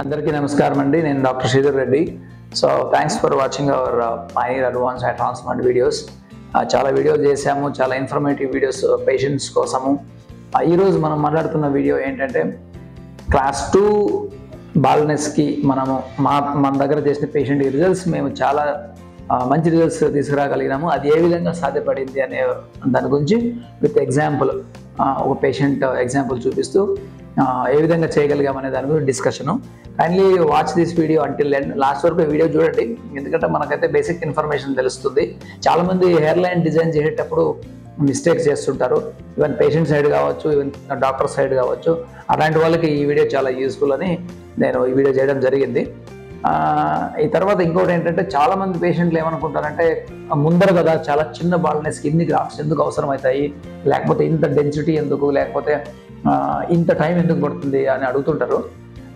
అందరికీ నమస్కారం అండి. నేను doctor Sridhar Reddy. So thanks for watching our pioneer advance I transplant videos. చాలా వీడియోస్ చేసాము, చాలా ఇన్ఫర్మేటివ్ వీడియోస్ పేషెంట్స్ కోసము. ఈరోజు మనం మాట్లాడుతున్న వీడియో ఏంటంటే క్లాస్ 2 బాల్నెస్కి మన దగ్గర చేసిన పేషెంట్ రిజల్ట్స్ మేము చాలా మంచి రిజల్ట్స్ తీసుకురాగలిగినాము. అది ఏ విధంగా సాధ్యపడింది అనే దాని గురించి విత్ ఎగ్జాంపుల్ ఒక పేషెంట్ ఎగ్జాంపుల్ చూపిస్తూ ఏ విధంగా చేయగలిగామనే దాని గురించి discussion. Kindly watch this video until end. Last వరకు వీడియో చూడండి, ఎందుకంటే మనకైతే బేసిక్ ఇన్ఫర్మేషన్ తెలుస్తుంది. చాలామంది హెయిర్ లైన్ డిజైన్ చేసేటప్పుడు మిస్టేక్స్ చేస్తుంటారు. ఈవెన్ పేషెంట్ సైడ్ కావచ్చు, ఈవెన్ డాక్టర్ సైడ్ కావచ్చు. అలాంటి వాళ్ళకి ఈ వీడియో చాలా యూస్ఫుల్ అని నేను ఈ వీడియో చేయడం జరిగింది. ఈ తర్వాత ఇంకోటి ఏంటంటే చాలామంది పేషెంట్లు ఏమనుకుంటారంటే ముందర కదా చాలా చిన్న బాల్నెస్కి ఇన్ని గ్రాఫ్ట్స్ ఎందుకు అవసరం అవుతాయి, లేకపోతే ఇంత డెన్సిటీ ఎందుకు, లేకపోతే ఇంత టైం ఎందుకు పడుతుంది అని అడుగుతుంటారు.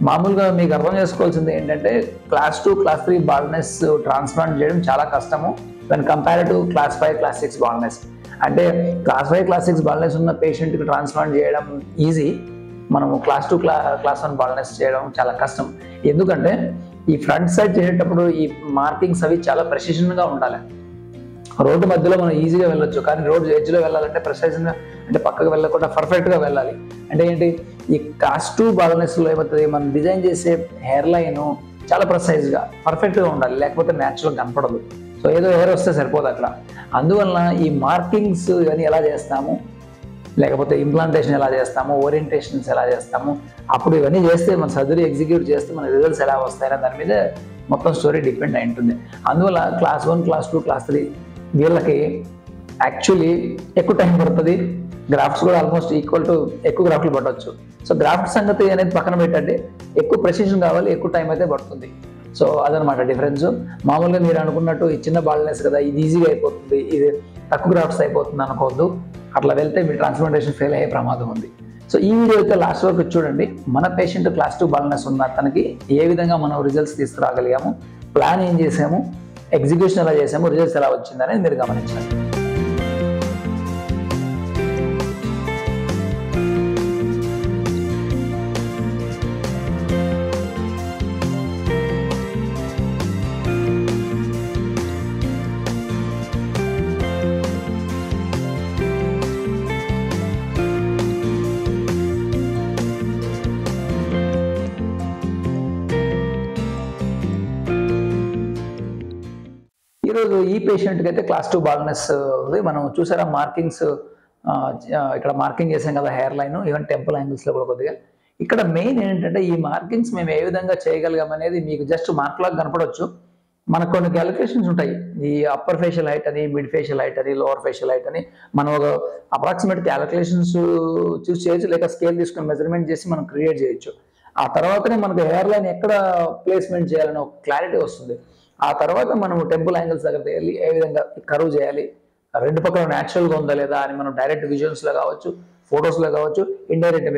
మామూలుగా మీకు అర్థం చేసుకోవాల్సింది ఏంటంటే క్లాస్ 2, క్లాస్ 3 బాల్నెస్ ట్రాన్స్ప్లాంట్ చేయడం చాలా కష్టము when compare to class 5, class 6 baldness. అంటే క్లాస్ 5, క్లాస్ 6 బాల్నెస్ ఉన్న పేషెంట్కి ట్రాన్స్ప్లాంట్ చేయడం ఈజీ. మనము క్లాస్ 2, క్లాస్ 1 బాల్నెస్ చేయడం చాలా కష్టం. ఎందుకంటే ఈ ఫ్రంట్ సైడ్ చేసేటప్పుడు ఈ మార్కింగ్స్ అవి చాలా ప్రెసిషన్గా ఉండాలి. రోడ్డు మధ్యలో మనం ఈజీగా వెళ్ళొచ్చు, కానీ రోడ్డు ఎడ్జ్లో వెళ్ళాలంటే ప్రెసైజ్గా, అంటే పక్కకు వెళ్ళకుండా పర్ఫెక్ట్గా వెళ్ళాలి. అంటే ఏంటి, ఈ క్లాస్ 2 బాల్నెస్లో ఏమవుతుంది, మనం డిజైన్ చేసే హెయిర్ లైన్ చాలా ప్రెసైజ్గా పర్ఫెక్ట్గా ఉండాలి, లేకపోతే న్యాచురల్గా కనపడదు. సో ఏదో హెయిర్ వస్తే సరిపోదు అక్కడ. అందువలన ఈ మార్కింగ్స్ ఇవన్నీ ఎలా చేస్తాము, లేకపోతే ఇంప్లాంటేషన్ ఎలా చేస్తాము, ఓరియంటేషన్స్ ఎలా చేస్తాము, అప్పుడు ఇవన్నీ చేస్తే మన సర్జరీ ఎగ్జిక్యూట్ చేస్తే మన రిజల్ట్స్ ఎలా వస్తాయనే దాని మీద మొత్తం స్టోరీ డిపెండ్ అయి ఉంటుంది. అందువల్ల క్లాస్ 1, క్లాస్ 2, క్లాస్ 3 వీళ్ళకి యాక్చువల్లీ ఎక్కువ టైం పడుతుంది. గ్రాఫ్ట్స్ కూడా ఆల్మోస్ట్ ఈక్వల్ టు ఎక్కువ గ్రాఫ్ట్లు పట్టవచ్చు. సో గ్రాఫ్ట్ సంగతి అనేది పక్కన పెట్టండి, ఎక్కువ ప్రెసిషన్ కావాలి, ఎక్కువ టైం అయితే పడుతుంది. సో అదనమాట డిఫరెన్స్. మామూలుగా మీరు అనుకున్నట్టు ఈ చిన్న బాల్నెస్ కదా, ఇది ఈజీగా అయిపోతుంది, ఇది తక్కువ గ్రాఫ్ట్స్ అయిపోతుంది అనుకోవద్దు. అట్లా వెళ్తే మీ ట్రాన్స్ప్లాంటేషన్ ఫెయిల్ అయ్యే ప్రమాదం ఉంది. సో ఈ వీడియో అయితే లాస్ట్ వరకు చూడండి. మన పేషెంట్ క్లాస్ 2 బాల్నెస్ ఉన్న తనకి ఏ విధంగా మనం రిజల్ట్స్ తీసుకురాగలిగాము, ప్లాన్ ఏం చేసాము, ఎగ్జిక్యూషన్ ఎలా చేసాము, రిజల్ట్స్ ఎలా వచ్చిందనేది మీరు గమనించాలి. ఈరోజు ఈ పేషెంట్కి అయితే క్లాస్ 2 బాల్నెస్ ఉంది. మనం చూసారా మార్కింగ్స్, ఇక్కడ మార్కింగ్ చేసాం కదా హెయిర్ లైన్, ఈవెన్ టెంపుల్ యాంగిల్స్లో కూడా కొద్దిగా. ఇక్కడ మెయిన్ ఏంటంటే ఈ మార్కింగ్స్ మేము ఏ విధంగా చేయగలిగాం అనేది మీకు జస్ట్ మార్క్ లాగా కనపడవచ్చు. మనకు కొన్ని క్యాలిక్యులేషన్స్ ఉంటాయి. ఈ అప్పర్ ఫేషియల్ హైట్ అని, మిడ్ ఫేషియల్ హైట్ అని, లోవర్ ఫేషియల్ హైట్ అని మనం ఒక అప్రాక్సిమేట్ క్యాలిక్యులేషన్స్ చూస్ చేయొచ్చు, లేక స్కేల్ తీసుకొని మెజర్మెంట్ చేసి మనం క్రియేట్ చేయొచ్చు. ఆ తర్వాతనే మనకు హెయిర్ లైన్ ఎక్కడ ప్లేస్మెంట్ చేయాలని ఒక క్లారిటీ వస్తుంది. ఆ తర్వాత మనం టెంపుల్ యాంగిల్స్ దగ్గర వెళ్ళి ఏ విధంగా కర్వ్ చేయాలి, రెండు పక్కల న్యాచురల్గా ఉందా లేదా అని మనం డైరెక్ట్ విజువల్స్లో కావచ్చు, ఫొటోస్లో కావచ్చు, ఇండైరెక్ట్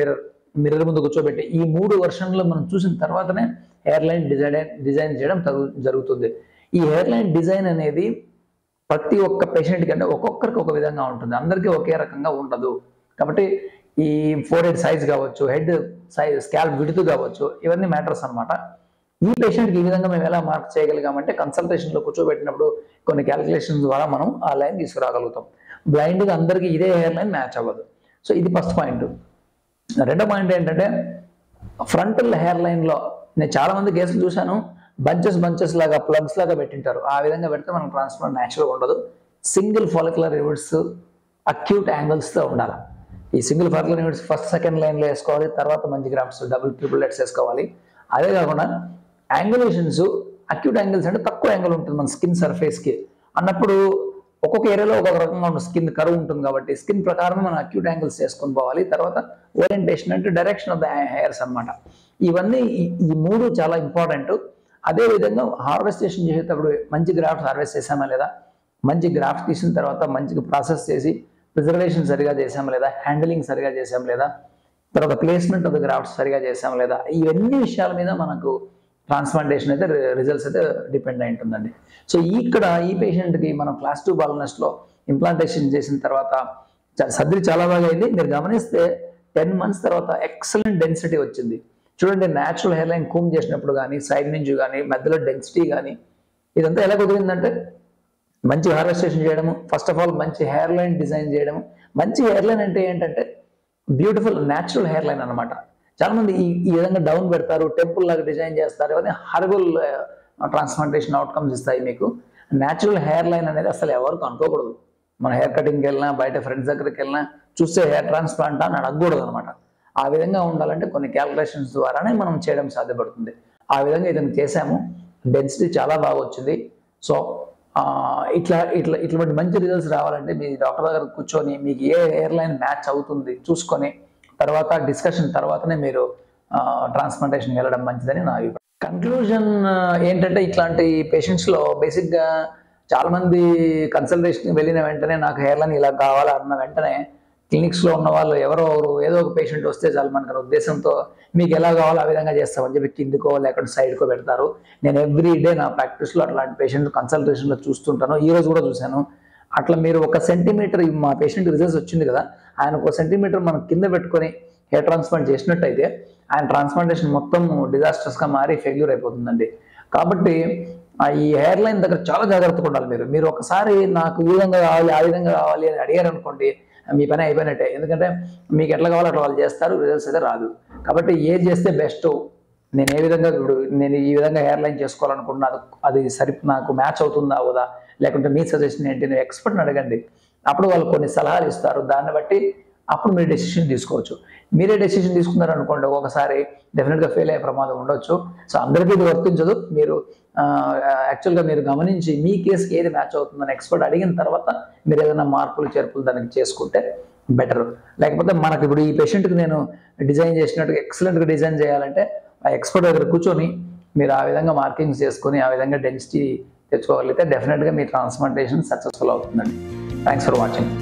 మిర్రర్ ముందు కూర్చోబెట్టి ఈ 3 వర్షన్లో మనం చూసిన తర్వాతనే హెయిర్ లైన్ డిజైన్ చేయడం జరుగుతుంది. ఈ హెయిర్ లైన్ డిజైన్ అనేది ప్రతి ఒక్క పేషెంట్ కంటే ఒక్కొక్కరికి ఒక విధంగా ఉంటుంది, అందరికీ ఒకే రకంగా ఉండదు. కాబట్టి ఈ ఫోర్ హెడ్ సైజ్ కావచ్చు, హెడ్ సైజ్, స్కాల్ప్ విడ్త్ కావచ్చు, ఇవన్నీ మ్యాటర్స్ అనమాట. ఈ పేషెంట్కి ఈ విధంగా మేము ఎలా మార్క్ చేయగలిగామంటే కన్సల్టేషన్లో కూర్చోబెట్టినప్పుడు కొన్ని క్యాలిక్యులేషన్స్ ద్వారా మనం ఆ లైన్ తీసుకురాగలుగుతాం. బ్లైండ్గా అందరికీ ఇదే హెయిర్ లైన్ మ్యాచ్ అవ్వదు. సో ఇది ఫస్ట్ పాయింట్. రెండో పాయింట్ ఏంటంటే ఫ్రంటల్ హెయిర్ లైన్లో నేను చాలామంది కేసులు చూశాను, బంచెస్ లాగా, ప్లగ్స్ లాగా పెట్టింటారు. ఆ విధంగా పెడితే మనకు ట్రాన్స్ప్లాంట్ న్యాచురల్గా ఉండదు. సింగిల్ ఫాలిక్యులర్ యూనిట్స్ అక్యూట్ యాంగిల్స్తో ఉండాలి. ఈ single follicular units first, second లైన్లో వేసుకోవాలి. తర్వాత మంచి గ్రాఫ్ట్స్ డబుల్, ట్రిపుల్ లెట్స్ వేసుకోవాలి. అదే కాకుండా యాంగులేషన్స్, అక్యూట్ యాంగిల్స్ అంటే తక్కువ యాంగిల్ ఉంటుంది మన స్కిన్ సర్ఫేస్కి అన్నప్పుడు ఒక్కొక్క ఏరియాలో ఒక్కొక్క రకంగా ఉన్న స్కిన్ కర్వ్ ఉంటుంది. కాబట్టి స్కిన్ ప్రకారం మనం అక్యూట్ యాంగిల్స్ చేసుకొని పోవాలి. తర్వాత ఓరియంటేషన్ అంటే డైరెక్షన్ ఆఫ్ ద హెయిర్స్ అనమాట. ఇవన్నీ ఈ 3 చాలా ఇంపార్టెంట్. అదేవిధంగా హార్వెస్టేషన్ చేసేటప్పుడు మంచి గ్రాఫ్ట్స్ హార్వెస్ట్ చేసామా లేదా, మంచి గ్రాఫ్ట్స్ తీసిన తర్వాత మంచిగా ప్రాసెస్ చేసి ప్రిజర్వేషన్ సరిగా చేసామా లేదా, హ్యాండిలింగ్ సరిగా చేసాం లేదా, తర్వాత ప్లేస్మెంట్ ఆఫ్ ద గ్రాఫ్ట్స్ సరిగా చేసాం లేదా, ఇవన్నీ విషయాల మీద మనకు ట్రాన్స్ప్లాంటేషన్ అయితే రిజల్ట్స్ అయితే డిపెండ్ అయి ఉంటుందండి. సో ఇక్కడ ఈ పేషెంట్కి మనం క్లాస్ 2 బాల్నెస్లో ఇంప్లాంటేషన్ చేసిన తర్వాత సర్జరీ చాలా బాగా అయింది. మీరు గమనిస్తే 10 months తర్వాత ఎక్సలెంట్ డెన్సిటీ వచ్చింది. చూడండి, న్యాచురల్ హెయిర్ లైన్ కూమ్ చేసినప్పుడు కానీ, సైడ్ నుంచి కానీ, మధ్యలో డెన్సిటీ కానీ, ఇదంతా ఎలా కుదిరిందంటే మంచి హార్వెస్టేషన్ చేయడము, ఫస్ట్ ఆఫ్ ఆల్ మంచి హెయిర్ లైన్ డిజైన్ చేయడము. మంచి హెయిర్ లైన్ అంటే ఏంటంటే బ్యూటిఫుల్ న్యాచురల్ హెయిర్ లైన్ అనమాట. చాలా మంది ఈ విధంగా డౌన్ పెడతారు, టెంపుల్ లాగా డిజైన్ చేస్తారు, అవన్నీ హారబుల్ ట్రాన్స్ప్లాంటేషన్ అవుట్కమ్స్ ఇస్తాయి మీకు. న్యాచురల్ హెయిర్ లైన్ అనేది అసలు ఎవరికి అనుకోకూడదు. మన హెయిర్ కటింగ్కి వెళ్ళినా, బయట ఫ్రెండ్స్ దగ్గరికి వెళ్ళినా చూస్తే హెయిర్ ట్రాన్స్ప్లాంట్ అని అడగకూడదు అనమాట. ఆ విధంగా ఉండాలంటే కొన్ని క్యాల్కులేషన్స్ ద్వారానే మనం చేయడం సాధ్యపడుతుంది. ఆ విధంగా ఇతను చేసాము, డెన్సిటీ చాలా బాగా వచ్చింది. సో ఇటువంటి మంచి రిజల్ట్స్ రావాలంటే మీ డాక్టర్ దగ్గర కూర్చొని మీకు ఏ హెయిర్ లైన్ మ్యాచ్ అవుతుంది చూసుకొని తర్వాత డిస్కషన్ తర్వాతనే మీరు ట్రాన్స్ప్లాంటేషన్కి వెళ్ళడం మంచిదని నా అభిప్రాయం. కన్క్లూజన్ ఏంటంటే ఇట్లాంటి పేషెంట్స్లో బేసిక్గా చాలామంది కన్సల్టేషన్కి వెళ్ళిన వెంటనే నాకు హెయిర్ లైన్ ఇలా కావాలన్న వెంటనే క్లినిక్స్లో ఉన్న వాళ్ళు ఏదో ఒక పేషెంట్ వస్తే చాలు మనకు ఉద్దేశంతో మీకు ఎలా కావాలో ఆ విధంగా చేస్తామని చెప్పి కిందికో లేకపోతే సైడ్కో పెడతారు. నేను ఎవ్రీ డే నా ప్రాక్టీస్లో అట్లాంటి పేషెంట్ కన్సల్టేషన్లో చూస్తుంటాను, ఈరోజు కూడా చూశాను. అట్లా మీరు 1 సెంటీమీటర్ మా పేషెంట్ రిజల్ట్స్ వచ్చింది కదా, ఆయన 1 సెంటీమీటర్ మనం కింద పెట్టుకొని హెయిర్ ట్రాన్స్ప్లాంట్ చేసినట్టయితే ఆయన ట్రాన్స్ప్లాంటేషన్ మొత్తం డిజాస్టర్స్గా మారి ఫెయిల్యూర్ అయిపోతుందండి. కాబట్టి ఈ హెయిర్ లైన్ దగ్గర చాలా జాగ్రత్తగా ఉండాలి. మీరు ఒకసారి నాకు ఈ విధంగా కావాలి, ఆ విధంగా కావాలి అని అడిగారు అనుకోండి, మీ పని అయిపోయినట్టే. ఎందుకంటే మీకు ఎట్లా కావాలో అట్లా వాళ్ళు చేస్తారు, రిజల్ట్స్ అయితే రాదు. కాబట్టి ఏది చేస్తే బెస్ట్, నేను ఏ విధంగా ఇప్పుడు నేను ఈ విధంగా హెయిర్ లైన్ చేసుకోవాలనుకుంటున్నాను, అది నాకు మ్యాచ్ అవుతుందా అవుదా, లేకుంటే మీ సజెషన్ ఏంటి, నేను ఎక్స్పర్ట్ని అడగండి. అప్పుడు వాళ్ళు కొన్ని సలహాలు ఇస్తారు, దాన్ని బట్టి అప్పుడు మీరు డెసిషన్ తీసుకోవచ్చు. మీరే డెసిషన్ తీసుకున్నారనుకోండి ఒకసారి డెఫినెట్గా ఫెయిల్ అయ్యే ప్రమాదం ఉండొచ్చు. సో అందరికీ ఇది వర్తించదు. మీరు యాక్చువల్గా మీరు గమనించి మీ కేసుకి ఏది మ్యాచ్ అవుతుందని ఎక్స్పర్ట్ అడిగిన తర్వాత మీరు ఏదైనా మార్పులు చేర్పులు దానికి చేసుకుంటే బెటర్. లేకపోతే మనకి ఇప్పుడు ఈ పేషెంట్కి నేను డిజైన్ చేసినట్టుగా ఎక్సలెంట్గా డిజైన్ చేయాలంటే ఆ ఎక్స్పర్ట్ దగ్గర కూర్చొని మీరు ఆ విధంగా మార్కింగ్స్ చేసుకొని ఆ విధంగా డెన్సిటీ తెచ్చుకోగలిగితే డెఫినెట్గా మీ ట్రాన్స్ప్లాంటేషన్ సక్సెస్ఫుల్ అవుతుందండి. Thanks for watching.